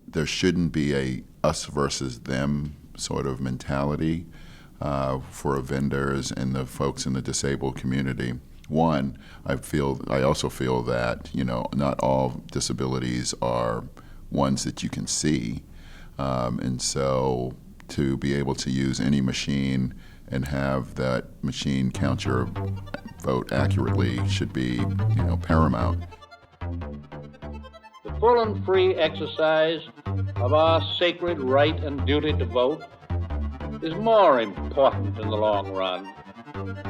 there shouldn't be a us versus them sort of mentality for vendors and the folks in the disabled community. One, I also feel that, not all disabilities are ones that you can see. And so to be able to use any machine and have that machine count your vote accurately should be, paramount. The full and free exercise of our sacred right and duty to vote is more important in the long run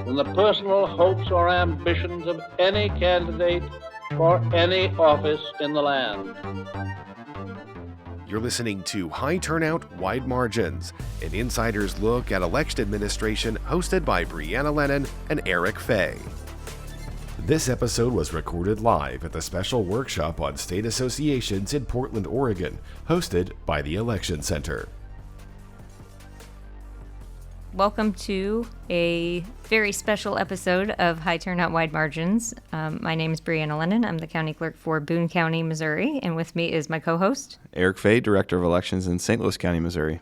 than the personal hopes or ambitions of any candidate for any office in the land. You're listening to High Turnout Wide Margins, an insider's look at election administration hosted by Brianna Lennon and Eric Fay. This episode was recorded live at the special workshop on state associations in Portland, Oregon, hosted by the Election Center. Welcome to a very special episode of High Turnout Wide Margins. My name is Brianna Lennon. I'm the county clerk for Boone County, Missouri, and with me is my co-host, Eric Fay, Director of Elections in St. Louis County, Missouri.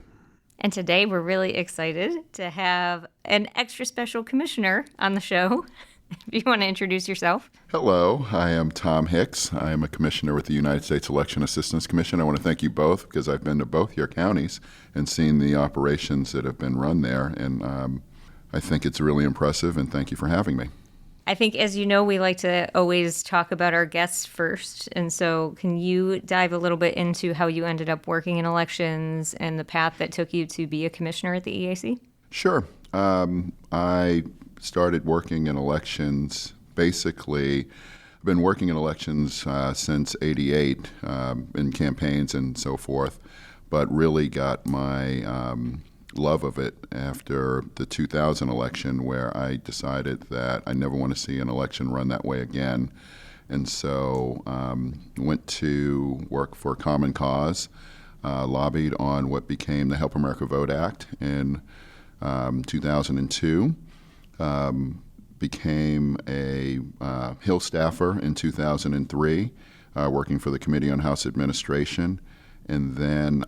And today we're really excited to have an extra special commissioner on the show. If you want to introduce yourself. Hello, I am Tom Hicks. I am a commissioner with the United States Election Assistance Commission. I want to thank you both because I've been to both your counties and seen the operations that have been run there, and I think it's really impressive, and thank you for having me. I think, as you know, we like to always talk about our guests first, and so can you dive a little bit into how you ended up working in elections and the path that took you to be a commissioner at the EAC? Sure. I started working in elections. Basically, I've been working in elections since '88 in campaigns and so forth, but really got my love of it after the 2000 election, where I decided that I never want to see an election run that way again. And so went to work for Common Cause, lobbied on what became the Help America Vote Act in 2002. Became a Hill staffer in 2003, working for the Committee on House Administration, and then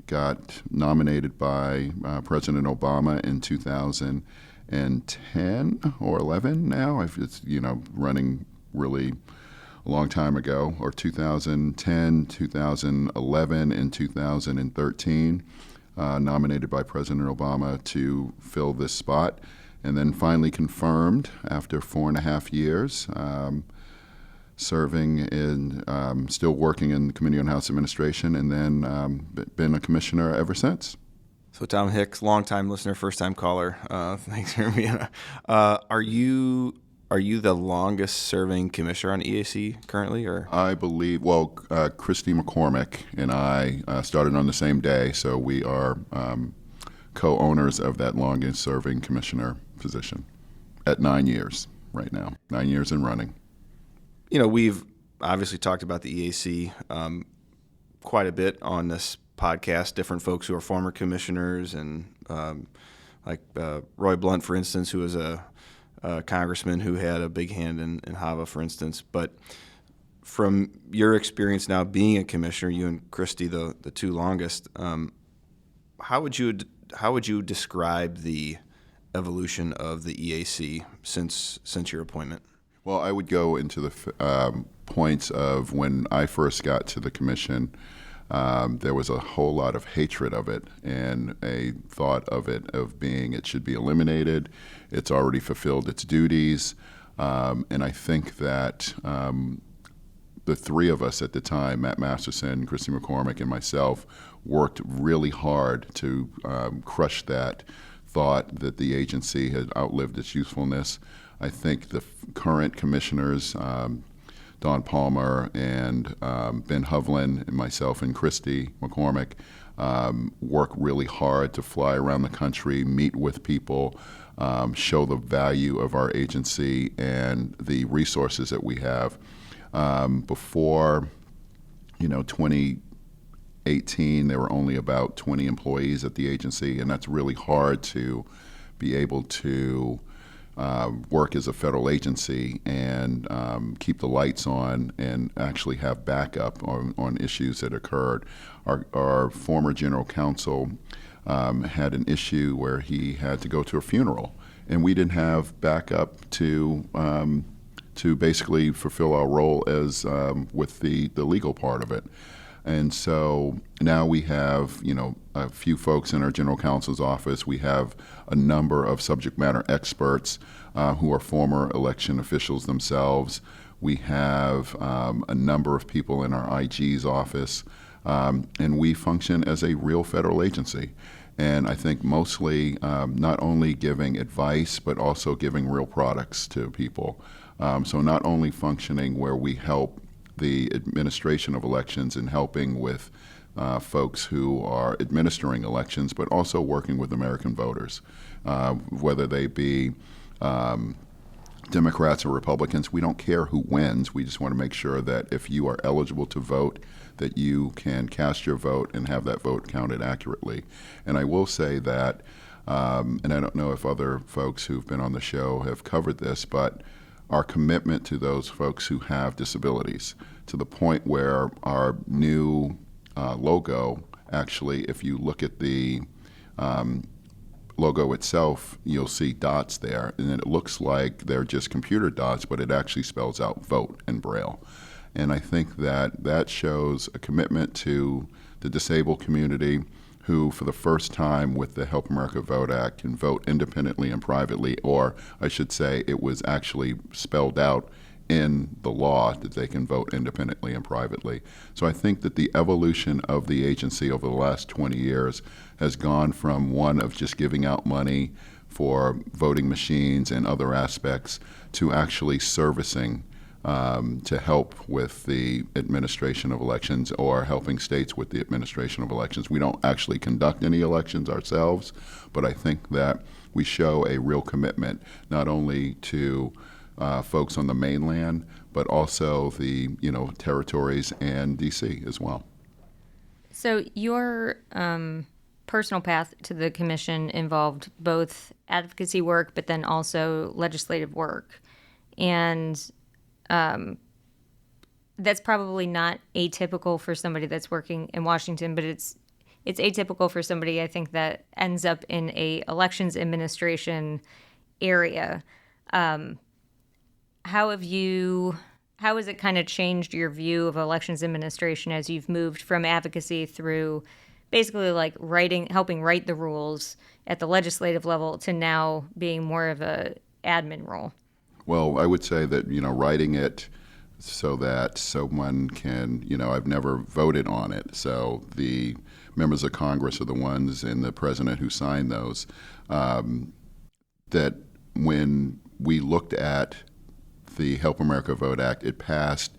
got nominated by President Obama in 2010 or 11 now. It's, running really a long time ago, or 2010, 2011, and 2013. Nominated by President Obama to fill this spot, and then finally confirmed after 4.5 years, serving in, still working in the Committee on House Administration, and then been a commissioner ever since. So Tom Hicks, longtime listener, first-time caller. Thanks for being on. Are you the longest-serving commissioner on EAC currently, or? I believe, Christy McCormick and I started on the same day, so we are co-owners of that longest-serving commissioner position at 9 years right now, 9 years and running. We've obviously talked about the EAC quite a bit on this podcast, different folks who are former commissioners, and like Roy Blunt, for instance, who was a congressman who had a big hand in HAVA, for instance. But from your experience now being a commissioner, you and Christy, the two longest, how would you describe the evolution of the EAC since your appointment? Well, I would go into the points of when I first got to the commission. There was a whole lot of hatred of it and a thought of it should be eliminated. It's already fulfilled its duties. And I think that the three of us at the time, Matt Masterson, Christy McCormick, and myself, worked really hard to crush that thought that the agency had outlived its usefulness. I think the current commissioners, Don Palmer and Ben Hovland and myself and Christy McCormick, work really hard to fly around the country, meet with people, show the value of our agency and the resources that we have. Before 2018, there were only about 20 employees at the agency, and that's really hard to be able to work as a federal agency and keep the lights on and actually have backup on issues that occurred. Our former general counsel had an issue where he had to go to a funeral, and we didn't have backup to basically fulfill our role as with the legal part of it. And so now we have, a few folks in our general counsel's office. We have a number of subject matter experts who are former election officials themselves. We have a number of people in our IG's office, and we function as a real federal agency. And I think mostly not only giving advice, but also giving real products to people. So not only functioning where we help the administration of elections and helping with folks who are administering elections, but also working with American voters, whether they be Democrats or Republicans. We don't care who wins. We just want to make sure that if you are eligible to vote, that you can cast your vote and have that vote counted accurately. And I will say that, and I don't know if other folks who've been on the show have covered this, but our commitment to those folks who have disabilities, to the point where our new logo, actually, if you look at the logo itself, you'll see dots there, and it looks like they're just computer dots, but it actually spells out vote in Braille. And I think that shows a commitment to the disabled community, who for the first time with the Help America Vote Act can vote independently and privately, or I should say it was actually spelled out in the law that they can vote independently and privately. So I think that the evolution of the agency over the last 20 years has gone from one of just giving out money for voting machines and other aspects to actually servicing to help with the administration of elections or helping states with the administration of elections. We don't actually conduct any elections ourselves, but I think that we show a real commitment not only to folks on the mainland, but also the territories and DC as well. So your personal path to the commission involved both advocacy work, but then also legislative work, and that's probably not atypical for somebody that's working in Washington, but it's atypical for somebody, I think, that ends up in a elections administration area. How has it kind of changed your view of elections administration as you've moved from advocacy through basically like helping write the rules at the legislative level to now being more of a admin role? Well, I would say that, writing it so that someone can, I've never voted on it, so the members of Congress are the ones and the president who signed those, that when we looked at the Help America Vote Act, it passed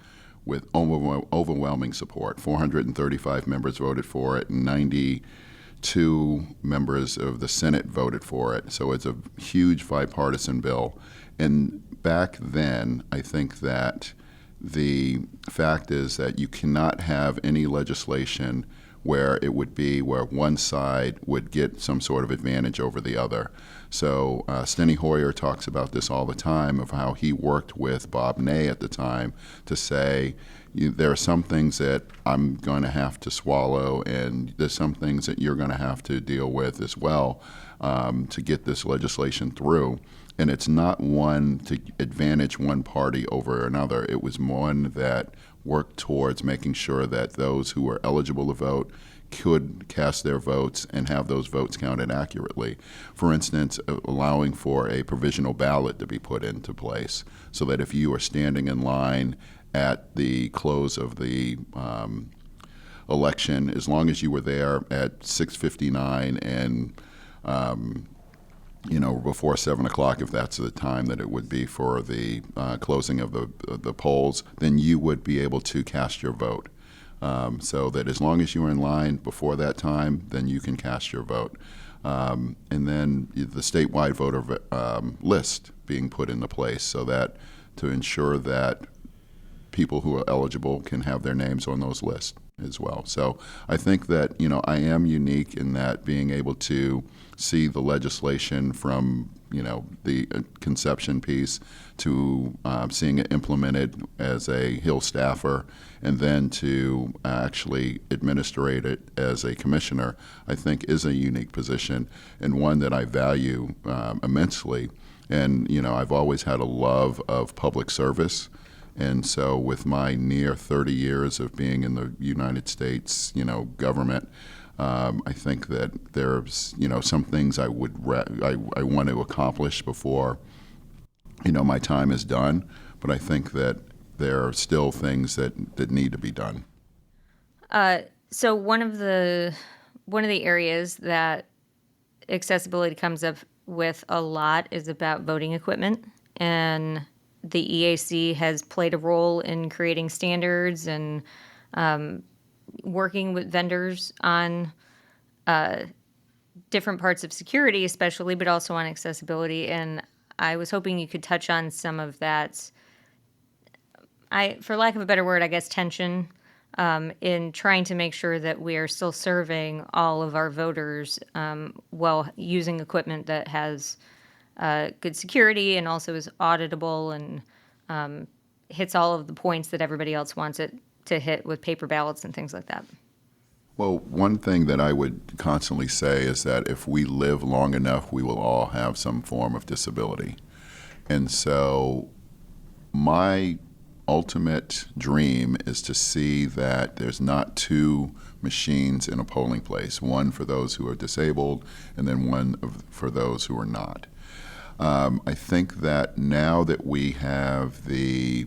with overwhelming support. 435 members voted for it, and 92 members of the Senate voted for it. So it's a huge bipartisan bill. And back then, I think that the fact is that you cannot have any legislation where it would be where one side would get some sort of advantage over the other. So Steny Hoyer talks about this all the time, of how he worked with Bob Ney at the time to say, there are some things that I'm going to have to swallow, and there's some things that you're going to have to deal with as well to get this legislation through. And it's not one to advantage one party over another. It was one that worked towards making sure that those who were eligible to vote could cast their votes and have those votes counted accurately. For instance, allowing for a provisional ballot to be put into place so that if you are standing in line at the close of the election, as long as you were there at 6:59 and before 7 o'clock, if that's the time that it would be for the closing of the polls, then you would be able to cast your vote. So that as long as you were in line before that time, then you can cast your vote. And then the statewide voter list being put into place so that to ensure that people who are eligible can have their names on those lists as well. So I think that, I am unique in that being able to see the legislation from the conception piece to seeing it implemented as a Hill staffer, and then to actually administrate it as a commissioner, I think is a unique position and one that I value immensely. And, I've always had a love of public service. And so with my near 30 years of being in the United States, government, I think that there's, some things I want to accomplish before, my time is done. But I think that there are still things that need to be done. So one of the areas that accessibility comes up with a lot is about voting equipment, and the EAC has played a role in creating standards and working with vendors on different parts of security, especially, but also on accessibility. And I was hoping you could touch on some of that, for lack of a better word, I guess, tension in trying to make sure that we are still serving all of our voters while using equipment that has good security and also is auditable and hits all of the points that everybody else wants it to hit with paper ballots and things like that. Well, one thing that I would constantly say is that if we live long enough, we will all have some form of disability. And so my ultimate dream is to see that there's not two machines in a polling place, one for those who are disabled and then one for those who are not. I think that now that we have the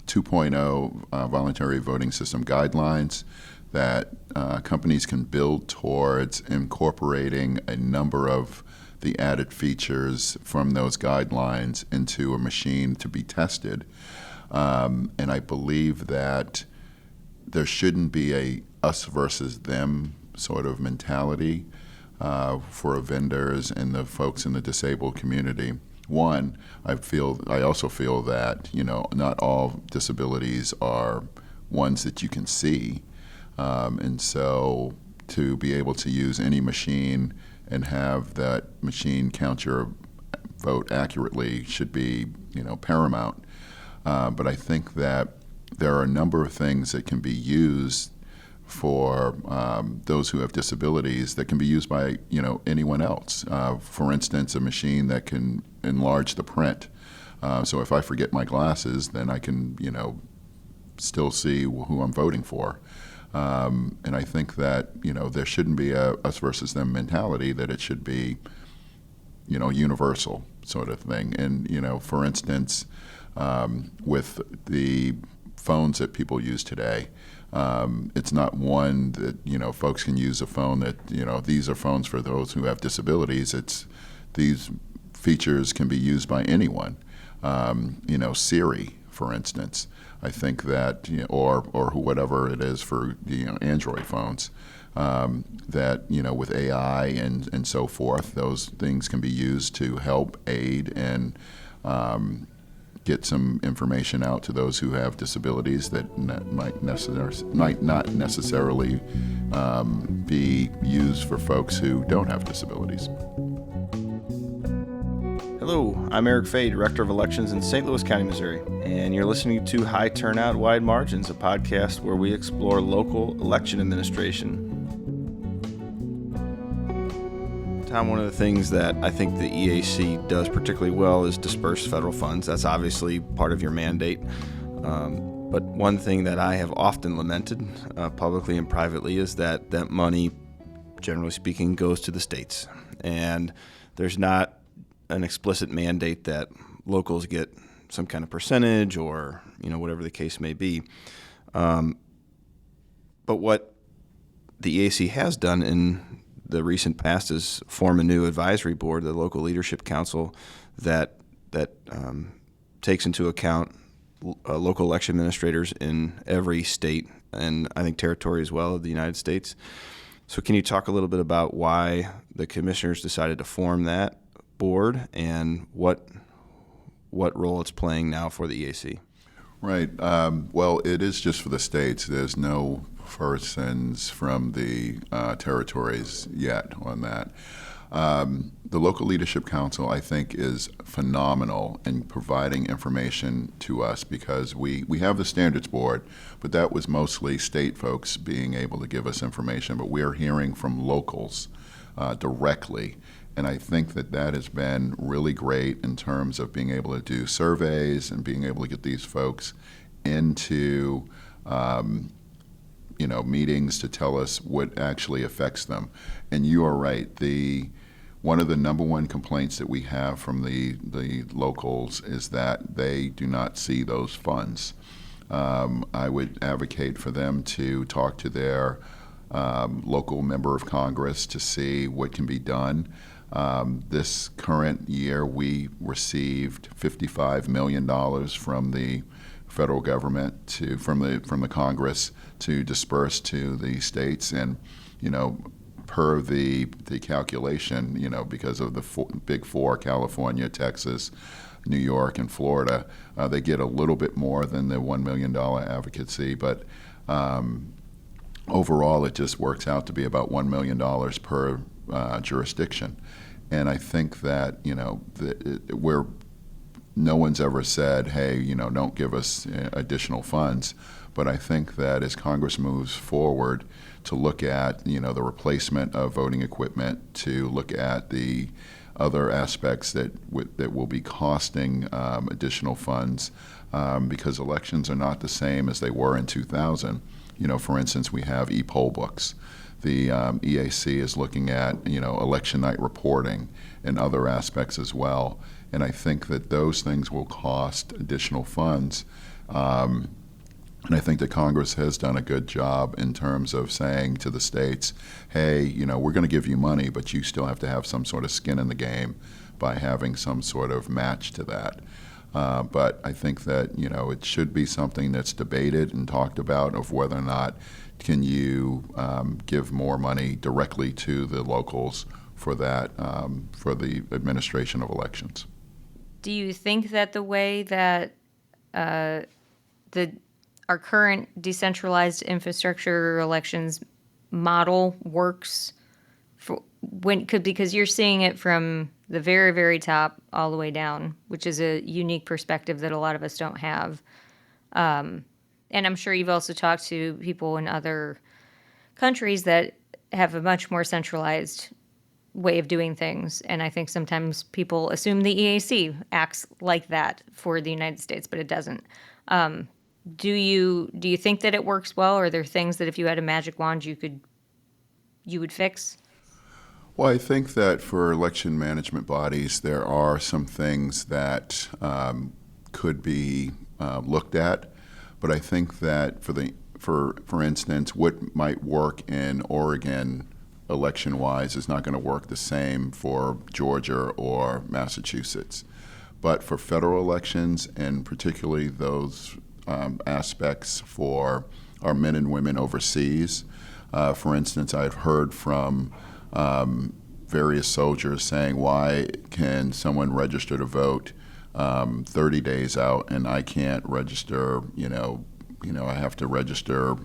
2.0 voluntary voting system guidelines, that companies can build towards incorporating a number of the added features from those guidelines into a machine to be tested. And I believe that there shouldn't be a us versus them sort of mentality for vendors and the folks in the disabled community. One, I also feel that, not all disabilities are ones that you can see. And so to be able to use any machine and have that machine count your vote accurately should be, paramount. But I think that there are a number of things that can be used for those who have disabilities that can be used by, anyone else. For instance, a machine that can enlarge the print. So if I forget my glasses, then I can, still see who I'm voting for. And I think that, there shouldn't be a us versus them mentality, that it should be, universal sort of thing. And, for instance, with the phones that people use today, it's not one that, folks can use a phone that, these are phones for those who have disabilities. These features can be used by anyone. Siri, for instance. I think that, or whatever it is for Android phones, that with AI and so forth, those things can be used to help aid and get some information out to those who have disabilities that might not necessarily be used for folks who don't have disabilities. Hello, I'm Eric Fay, Director of Elections in St. Louis County, Missouri, and you're listening to High Turnout Wide Margins, a podcast where we explore local election administration. Tom, one of the things that I think the EAC does particularly well is disperse federal funds. That's obviously part of your mandate. But one thing that I have often lamented, publicly and privately, is that money, generally speaking, goes to the states. And there's not an explicit mandate that locals get some kind of percentage or, whatever the case may be. But what the EAC has done in the recent past is form a new advisory board, the local leadership council, that takes into account local election administrators in every state and I think territory as well of the United States. So can you talk a little bit about why the commissioners decided to form that board and what role it's playing now for the EAC? Right. Well, it is just for the states. There's no persons from the territories yet on that. The Local Leadership Council, I think, is phenomenal in providing information to us because we have the Standards Board, but that was mostly state folks being able to give us information. But we're hearing from locals directly, and I think that has been really great in terms of being able to do surveys and being able to get these folks into meetings to tell us what actually affects them. And you are right. One of the number one complaints that we have from the locals is that they do not see those funds. I would advocate for them to talk to their local member of Congress to see what can be done. This current year, we received $55 million from the federal government from the Congress to disperse to the states, and per the calculation, because of the big four, California, Texas, New York, and Florida, they get a little bit more than the $1 million advocacy, but overall it just works out to be about $1 million per jurisdiction. And I think that, where no one's ever said, hey, don't give us additional funds. But I think that as Congress moves forward to look at, the replacement of voting equipment, to look at the other aspects that will be costing additional funds, because elections are not the same as they were in 2000. For instance, we have e-poll books. The EAC is looking at, election night reporting and other aspects as well. And I think that those things will cost additional funds. And I think that Congress has done a good job in terms of saying to the states, hey, we're going to give you money, but you still have to have some sort of skin in the game by having some sort of match to that. But I think that, it should be something that's debated and talked about of whether or not can you give more money directly to the locals for that, for the administration of elections. Do you think that the way that our current decentralized infrastructure elections model works because you're seeing it from the very, very top all the way down, which is a unique perspective that a lot of us don't have. And I'm sure you've also talked to people in other countries that have a much more centralized way of doing things. And I think sometimes people assume the EAC acts like that for the United States, but it doesn't. Do you think that it works well, or are there things that if you had a magic wand you would fix? Well, I think that for election management bodies, there are some things that could be looked at, but I think that for instance, what might work in Oregon election-wise is not going to work the same for Georgia or Massachusetts. But for federal elections, and particularly those aspects for our men and women overseas. For instance, I've heard from various soldiers saying, why can someone register to vote 30 days out and I can't register, I have to register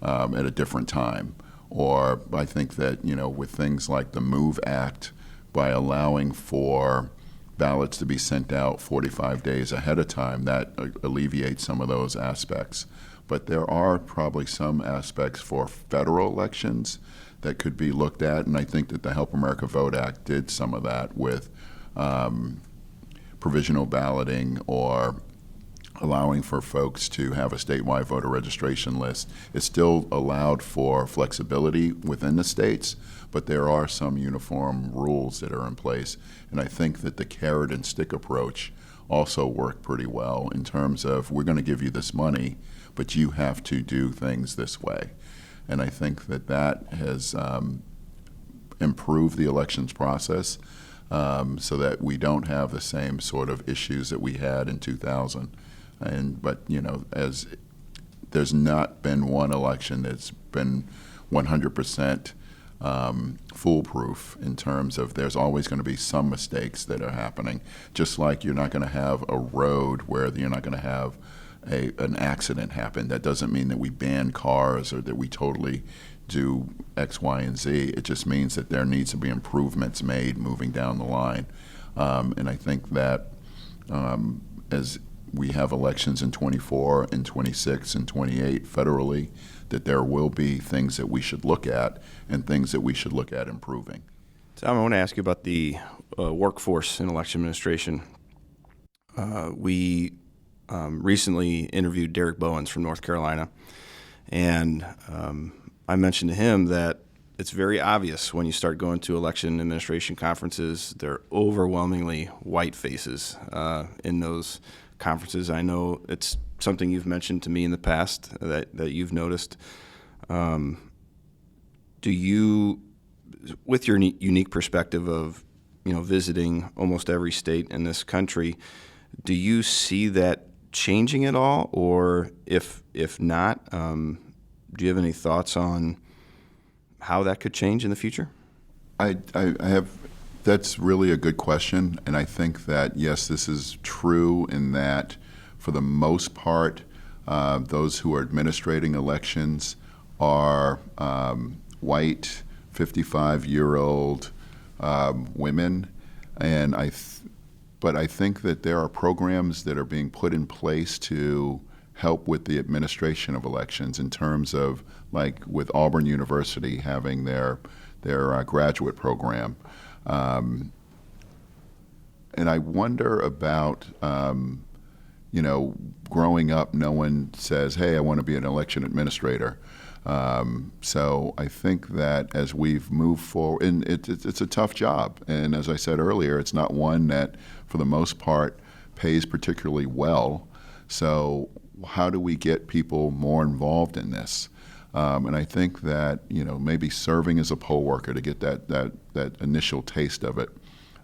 at a different time. Or I think that, with things like the MOVE Act, by allowing for ballots to be sent out 45 days ahead of time, that alleviates some of those aspects. But there are probably some aspects for federal elections that could be looked at, and I think that the Help America Vote Act did some of that with provisional balloting or allowing for folks to have a statewide voter registration list. It still allowed for flexibility within the states, but there are some uniform rules that are in place. And I think that the carrot and stick approach also worked pretty well in terms of, we're going to give you this money, but you have to do things this way. And I think that has improved the elections process so that we don't have the same sort of issues that we had in 2000. But as there's not been one election that's been 100% foolproof in terms of there's always going to be some mistakes that are happening. Just like you're not going to have a road where you're not going to have an accident happened. That doesn't mean that we ban cars or that we totally do X, Y, and Z. It just means that there needs to be improvements made moving down the line. And I think that as we have elections in 24 and 26 and 28 federally, that there will be things that we should look at and things that we should look at improving. Tom, I want to ask you about the workforce in election administration. We recently interviewed Derek Bowens from North Carolina, and I mentioned to him that it's very obvious when you start going to election administration conferences, they're overwhelmingly white faces in those conferences. I know it's something you've mentioned to me in the past that you've noticed. Do you, with your unique perspective of visiting almost every state in this country, do you see that changing at all, or if not, do you have any thoughts on how that could change in the future? I have. That's really a good question, and I think that yes, this is true in that for the most part, those who are administrating elections are white, 55-year-old women, and but I think that there are programs that are being put in place to help with the administration of elections in terms of, like with Auburn University having their graduate program. And I wonder about, growing up, no one says, hey, I want to be an election administrator. So I think that as we've moved forward, and it's a tough job. And as I said earlier, it's not one that, for the most part, pays particularly well. So how do we get people more involved in this? And I think that maybe serving as a poll worker to get that initial taste of it,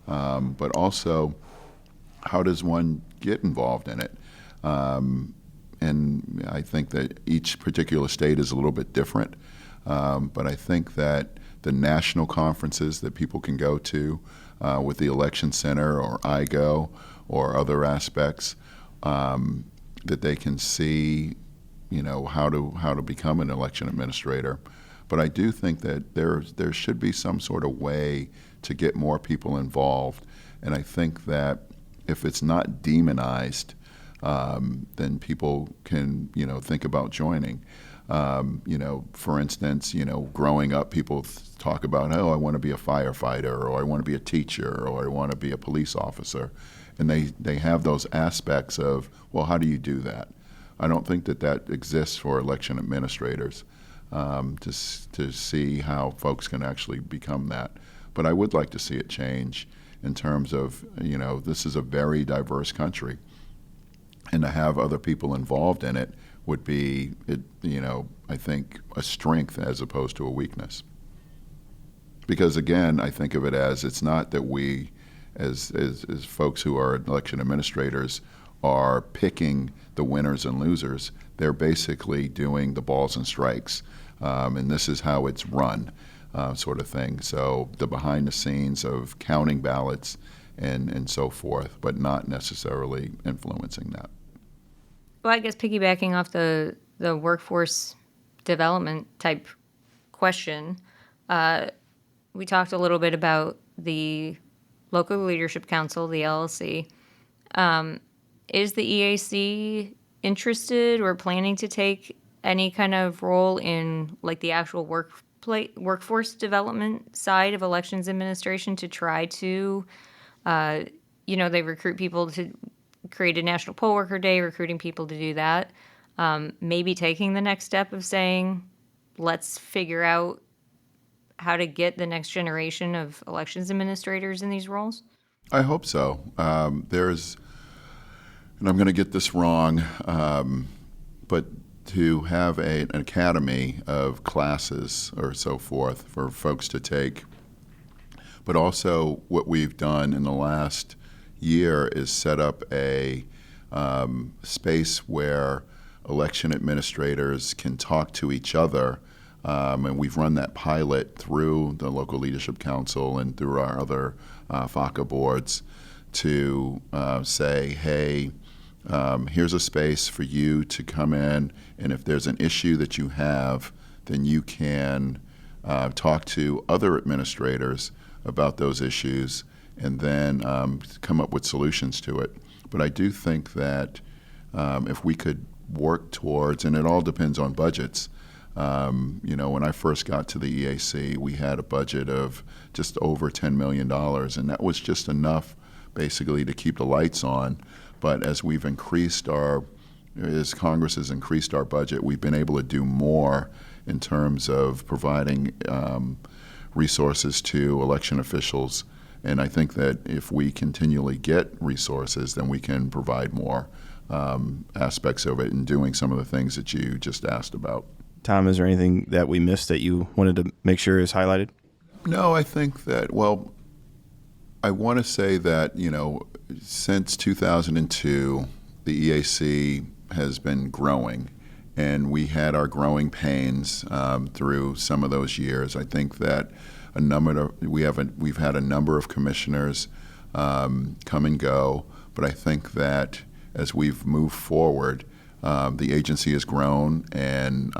but also how does one get involved in it? And I think that each particular state is a little bit different, but I think that the national conferences that people can go to with the Election Center or IGO or other aspects, that they can see how to become an election administrator. But I do think that there should be some sort of way to get more people involved. And I think that if it's not demonized, then people can think about joining. For instance, growing up, people talk about, oh, I want to be a firefighter, or I want to be a teacher, or I want to be a police officer. And they have those aspects of, well, how do you do that? I don't think that exists for election administrators, to see how folks can actually become that. But I would like to see it change in terms of, this is a very diverse country. And to have other people involved in it would be, I think, a strength as opposed to a weakness. Because again, I think of it as, it's not that we, as folks who are election administrators, are picking the winners and losers. They're basically doing the balls and strikes, and this is how it's run, sort of thing. So the behind the scenes of counting ballots and so forth, but not necessarily influencing that. Well, I guess piggybacking off the workforce development type question, we talked a little bit about the Local Leadership Council, the LLC. Is the EAC interested or planning to take any kind of role in like the actual workforce development side of elections administration to try to, they recruit people to create a National Poll Worker Day, recruiting people to do that. Maybe taking the next step of saying, let's figure out how to get the next generation of elections administrators in these roles? I hope so. And I'm going to get this wrong, but to have an academy of classes or so forth for folks to take, but also what we've done in the last year is set up a space where election administrators can talk to each other, and we've run that pilot through the Local Leadership Council and through our other FACA boards to say, hey, here's a space for you to come in, and if there's an issue that you have, then you can talk to other administrators about those issues and then come up with solutions to it. But I do think that if we could work towards, and it all depends on budgets. When I first got to the EAC, we had a budget of just over $10 million, and that was just enough basically to keep the lights on. But as Congress has increased our budget, we've been able to do more in terms of providing resources to election officials. And I think that if we continually get resources, then we can provide more aspects of it and doing some of the things that you just asked about. Tom, is there anything that we missed that you wanted to make sure is highlighted? No, I think that, I want to say that, since 2002, the EAC has been growing, and we had our growing pains through some of those years. I think that we've had a number of commissioners come and go, but I think that as we've moved forward, the agency has grown and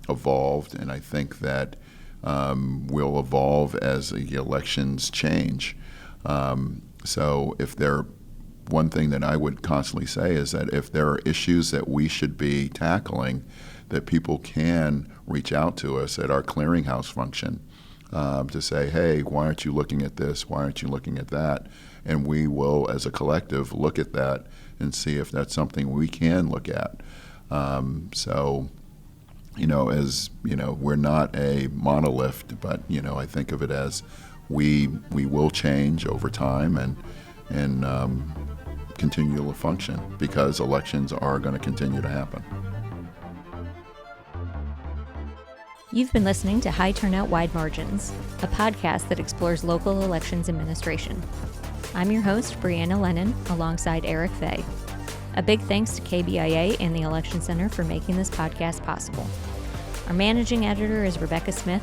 evolved, and I think that will evolve as the elections change. So one thing that I would constantly say is that if there are issues that we should be tackling, that people can reach out to us at our clearinghouse function to say, hey, why aren't you looking at this? Why aren't you looking at that? And we will, as a collective, look at that and see if that's something we can look at. We're not a monolith, but, I think of it as we will change over time and continue to function because elections are going to continue to happen. You've been listening to High Turnout Wide Margins, a podcast that explores local elections administration. I'm your host, Brianna Lennon, alongside Eric Fay. A big thanks to KBIA and the Election Center for making this podcast possible. Our managing editor is Rebecca Smith,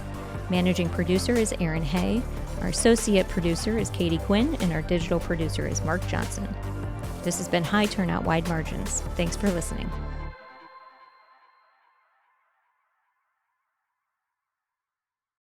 managing producer is Aaron Hay, our associate producer is Katie Quinn, and our digital producer is Mark Johnson. This has been High Turnout Wide Margins. Thanks for listening.